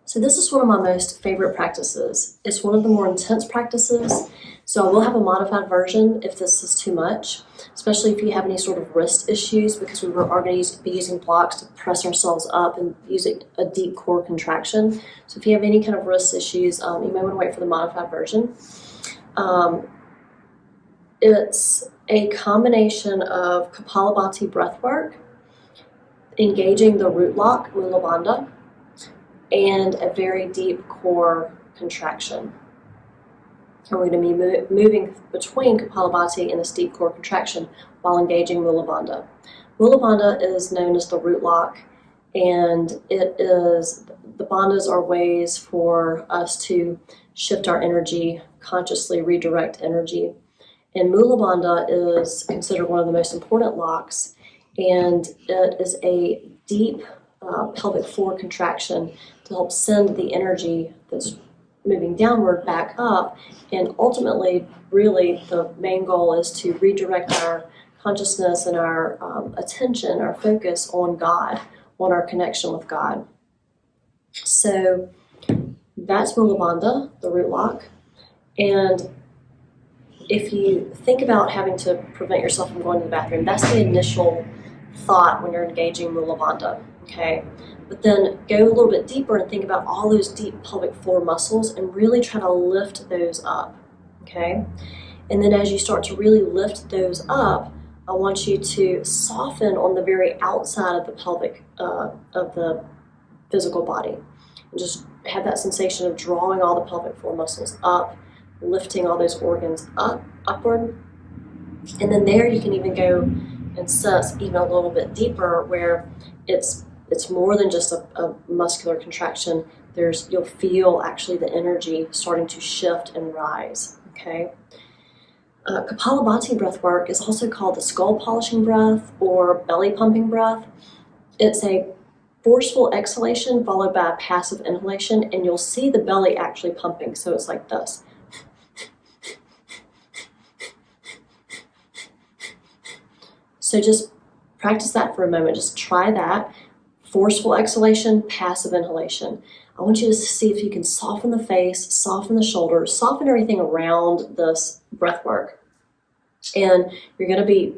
So this is one of my most favorite practices. It's one of the more intense practices, so I will have a modified version if this is too much, especially if you have any sort of wrist issues, because we are going to be using blocks to press ourselves up and using a deep core contraction. So if you have any kind of wrist issues, you may want to wait for the modified version. It's a combination of Kapalabhati breath work, engaging the root lock, Mula Bandha, and a very deep core contraction. And we're going to be moving between Kapalabhati and this deep core contraction while engaging Mula Bandha. Mula Bandha is known as the root lock, and the bandhas are ways for us to shift our energy, consciously redirect energy. And Mula Bandha is considered one of the most important locks, and it is a deep pelvic floor contraction to help send the energy that's moving downward back up. And ultimately, really, the main goal is to redirect our consciousness and our attention, our focus on God, on our connection with God. So that's Mula Bandha, the root lock. And if you think about having to prevent yourself from going to the bathroom, that's the initial thought when you're engaging Mula Bandha, okay? But then go a little bit deeper and think about all those deep pelvic floor muscles and really try to lift those up, okay? And then as you start to really lift those up, I want you to soften on the very outside of the pelvic, of the physical body. And just have that sensation of drawing all the pelvic floor muscles up, lifting all those organs upward. And then there you can even go and sense even a little bit deeper where it's more than just a muscular contraction. You'll feel actually the energy starting to shift and rise, okay? Kapalabhati breath work is also called the skull polishing breath or belly pumping breath. It's a forceful exhalation followed by a passive inhalation, and you'll see the belly actually pumping. So it's like this. So just practice that for a moment. Just try that. Forceful exhalation, passive inhalation. I want you to see if you can soften the face, soften the shoulders, soften everything around this breath work. And you're going to be,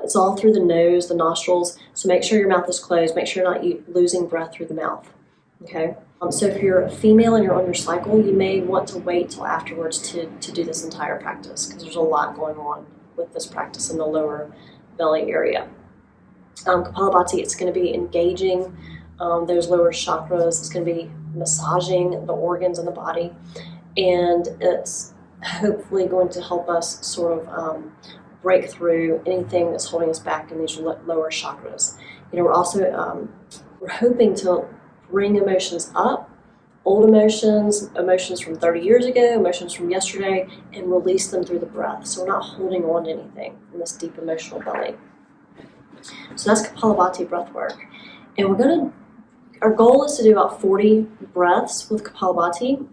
it's all through the nose, the nostrils, so make sure your mouth is closed. Make sure you're not losing breath through the mouth, okay? So if you're a female and you're on your cycle, you may want to wait till afterwards to do this entire practice, because there's a lot going on with this practice in the lower belly area. Kapalabhati, it's going to be engaging those lower chakras. It's going to be massaging the organs in the body, and it's hopefully going to help us sort of break through anything that's holding us back in these lower chakras. You know, we're also we're hoping to bring emotions up, old emotions from 30 years ago, emotions from yesterday, and release them through the breath. So we're not holding on to anything in this deep emotional belly. So that's Kapalabhati breath work. And our goal is to do about 40 breaths with Kapalabhati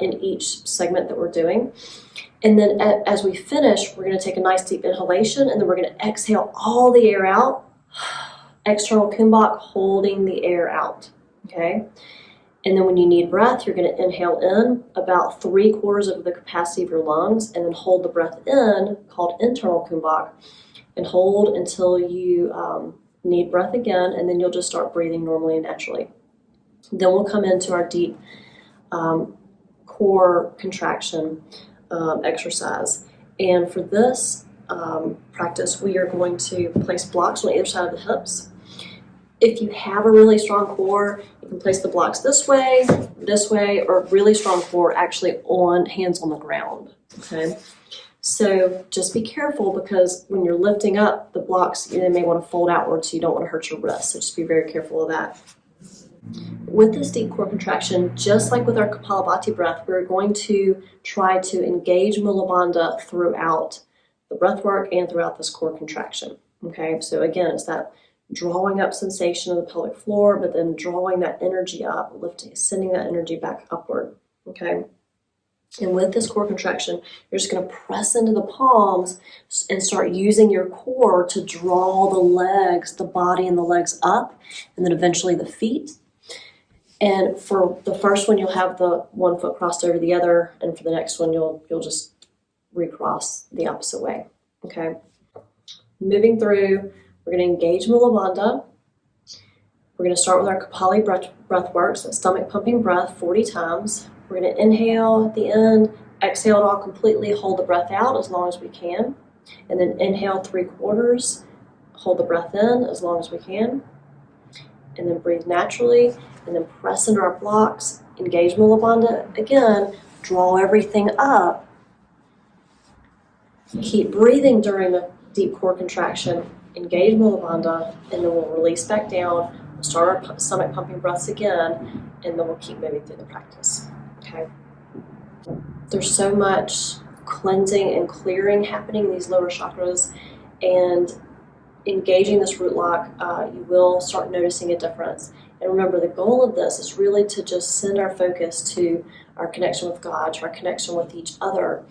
in each segment that we're doing. And then as we finish, we're going to take a nice deep inhalation, and then we're going to exhale all the air out. External kumbhak, holding the air out, okay? And then when you need breath, you're going to inhale in about 3/4 of the capacity of your lungs, and then hold the breath in, called internal kumbhak, and hold until you need breath again, and then you'll just start breathing normally and naturally. Then we'll come into our deep core contraction exercise. And for this practice, we are going to place blocks on either side of the hips. If you have a really strong core, you can place the blocks this way, or really strong core actually on hands on the ground, okay? So just be careful, because when you're lifting up the blocks, they may want to fold outwards, so you don't want to hurt your wrists. So just be very careful of that. With this deep core contraction, just like with our Kapalabhati breath, we're going to try to engage Mula Bandha throughout the breath work and throughout this core contraction. Okay, so again, it's that drawing up sensation of the pelvic floor, but then drawing that energy up, lifting, sending that energy back upward. Okay. And with this core contraction, you're just going to press into the palms and start using your core to draw the legs, the body and the legs up, and then eventually the feet. And for the first one, you'll have the one foot crossed over the other, and for the next one, you'll just recross the opposite way. Okay. Moving through, we're going to engage Mula Bandha. We're going to start with our Kapalabhati breath work, so stomach pumping breath 40 times. We're going to inhale at the end, exhale it all completely, hold the breath out as long as we can, and then inhale 3/4, hold the breath in as long as we can, and then breathe naturally, and then press into our blocks, engage Mula Bandha again, draw everything up. Keep breathing during the deep core contraction, engage Mula Bandha, and then we'll release back down. We'll start our stomach pumping breaths again, and then we'll keep moving through the practice. Okay. There's so much cleansing and clearing happening in these lower chakras, and engaging this root lock, you will start noticing a difference. And remember, the goal of this is really to just send our focus to our connection with God, to our connection with each other,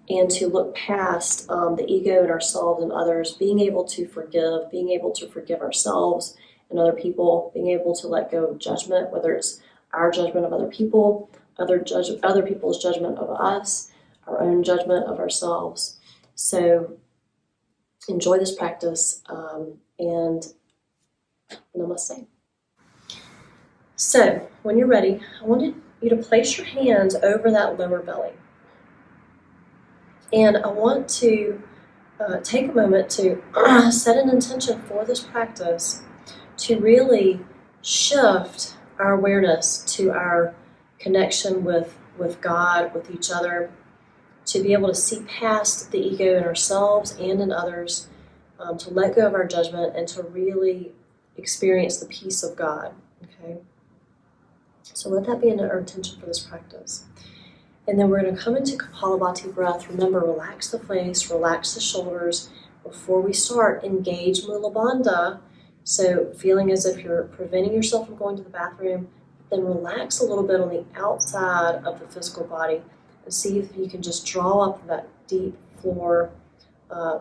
and to look past the ego and ourselves and others, being able to forgive ourselves and other people, being able to let go of judgment, whether it's our judgment of other people, other people's judgment of us, our own judgment of ourselves. So enjoy this practice, and namaste. So when you're ready, I wanted you to place your hands over that lower belly. And I want to take a moment to set an intention for this practice to really shift our awareness to our connection with God, with each other, to be able to see past the ego in ourselves and in others, to let go of our judgment and to really experience the peace of God. Okay? So let that be our intention for this practice. And then we're going to come into Kapalabhati breath. Remember, relax the face, relax the shoulders. Before we start, engage Mula Bandha. So feeling as if you're preventing yourself from going to the bathroom, then relax a little bit on the outside of the physical body and see if you can just draw up that deep floor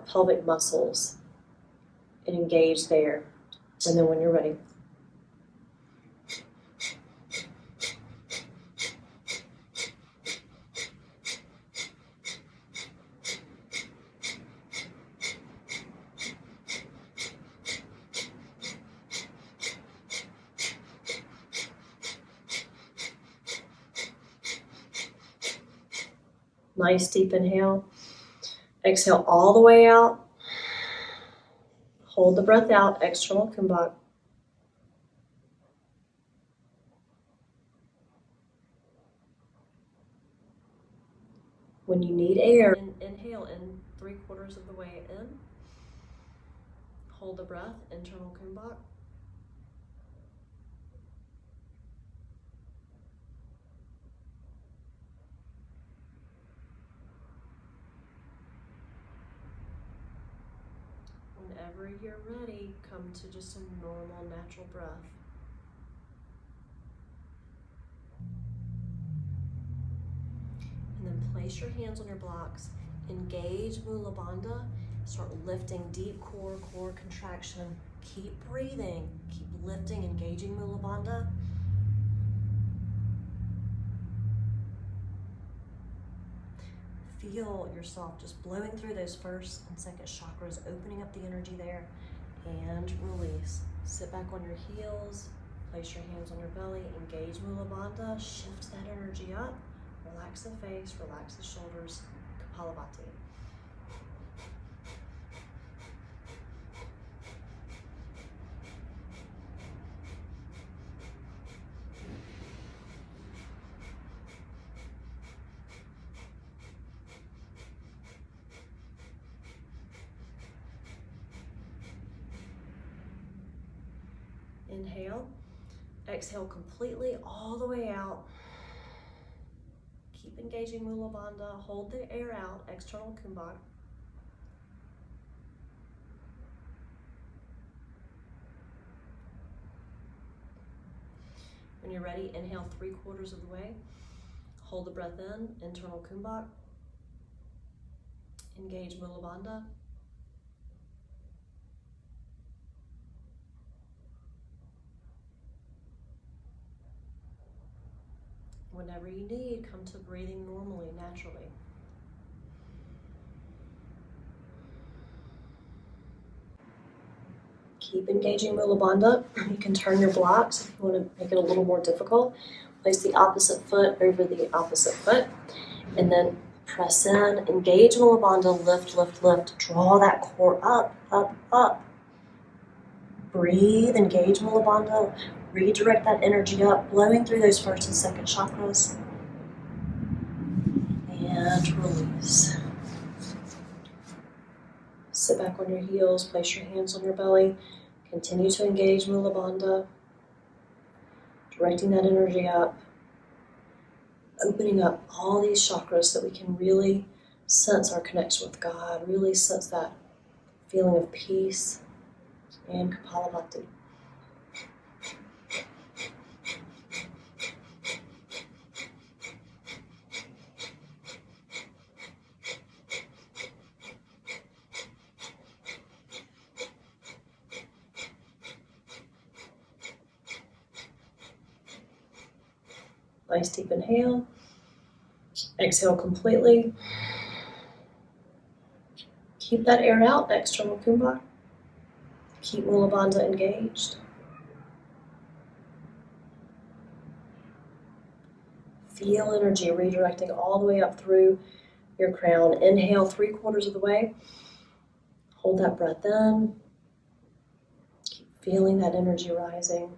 pelvic muscles and engage there. And then when you're ready, nice deep inhale. Exhale all the way out. Hold the breath out, external kumbhak. When you need air, inhale in 3/4 of the way in. Hold the breath, internal kumbhak. Whenever you're ready, come to just a normal, natural breath. And then place your hands on your blocks. Engage Mula Bandha. Start lifting deep core contraction. Keep breathing. Keep lifting, engaging Mula Bandha. Feel yourself just blowing through those first and second chakras, opening up the energy there, and release. Sit back on your heels, place your hands on your belly, engage Mula Bandha, shift that energy up, relax the face, relax the shoulders, Kapalabhati. Inhale, exhale completely all the way out. Keep engaging Mula Bandha, hold the air out, external kumbhak. When you're ready, inhale 3/4 of the way. Hold the breath in, internal kumbhak. Engage Mula Bandha. Whenever you need, come to breathing normally, naturally. Keep engaging Mula Bandha. You can turn your blocks if you want to make it a little more difficult. Place the opposite foot over the opposite foot, and then press in, engage Mula Bandha, lift, lift, lift. Draw that core up, up, up. Breathe, engage Mula Bandha, redirect that energy up, blowing through those first and second chakras. And release. Sit back on your heels, place your hands on your belly. Continue to engage Mula Bandha, directing that energy up, opening up all these chakras so that we can really sense our connection with God, really sense that feeling of peace and Kapalabhati. Nice deep inhale. Exhale completely. Keep that air out, external kumbhak. Keep Mula Bandha engaged. Feel energy redirecting all the way up through your crown. Inhale 3/4 of the way. Hold that breath in. Keep feeling that energy rising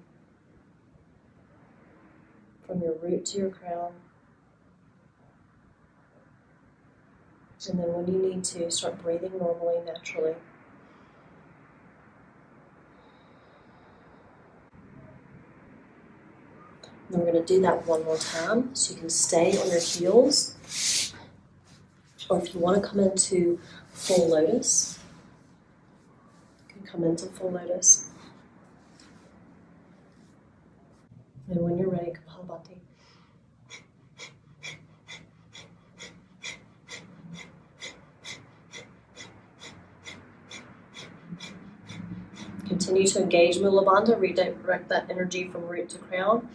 from your root to your crown. And then when you need to, start breathing normally, naturally. And we're going to do that one more time, so you can stay on your heels. Or if you want to come into full lotus, you can come into full lotus. And when you're ready, Kapalabhati. Continue to engage Mula Bandha, redirect that energy from root to crown.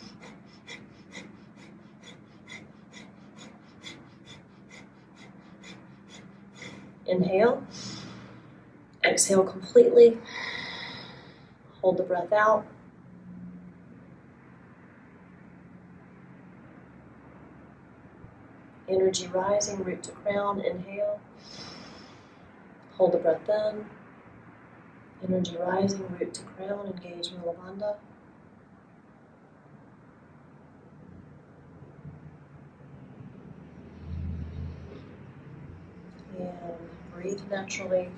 Inhale. Exhale completely. Hold the breath out. Energy rising, root to crown. Inhale. Hold the breath in. Energy rising, root to crown. Engage Mula Bandha. And breathe naturally.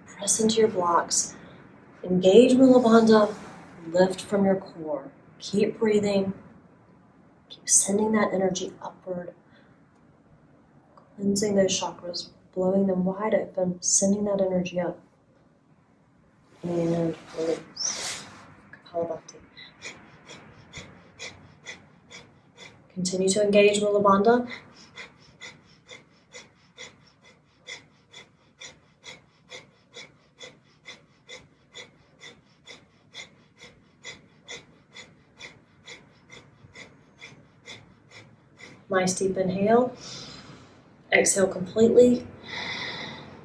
Press into your blocks. Engage Mula Bandha. Lift from your core. Keep breathing. Keep sending that energy upward. Cleansing those chakras, blowing them wide open, sending that energy up. And release. Kapalabhati. Continue to engage Mula Bandha. Nice deep inhale. Exhale completely.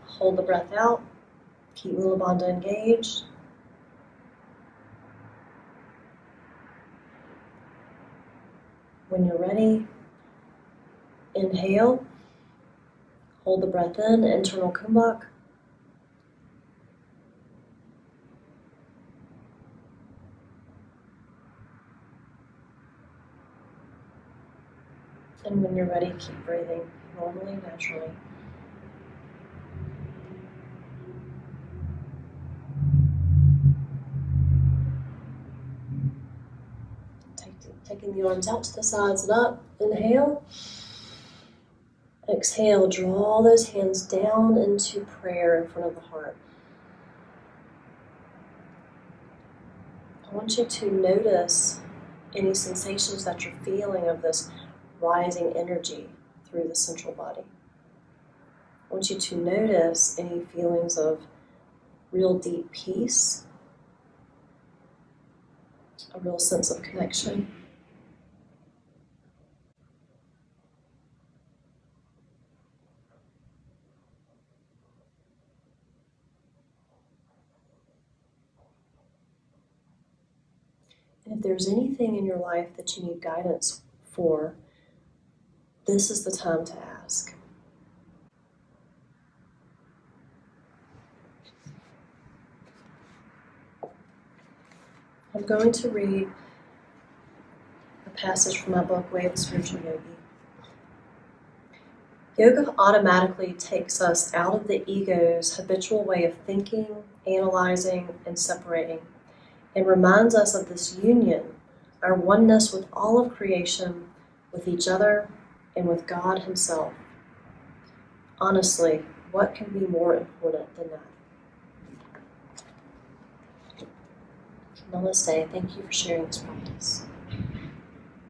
Hold the breath out. Keep Mula Bandha engaged. When you're ready, inhale. Hold the breath in, internal kumbhak. And when you're ready, keep breathing normally, naturally. Taking the arms out to the sides and up. Inhale. Exhale, draw those hands down into prayer in front of the heart. I want you to notice any sensations that you're feeling of this rising energy through the central body. I want you to notice any feelings of real deep peace, a real sense of connection. And if there's anything in your life that you need guidance for, this is the time to ask. I'm going to read a passage from my book, Way of the Spiritual Yogi. Yoga automatically takes us out of the ego's habitual way of thinking, analyzing, and separating, and reminds us of this union, our oneness with all of creation, with each other, and with God Himself. Honestly, what can be more important than that? Namaste. Thank you for sharing this practice.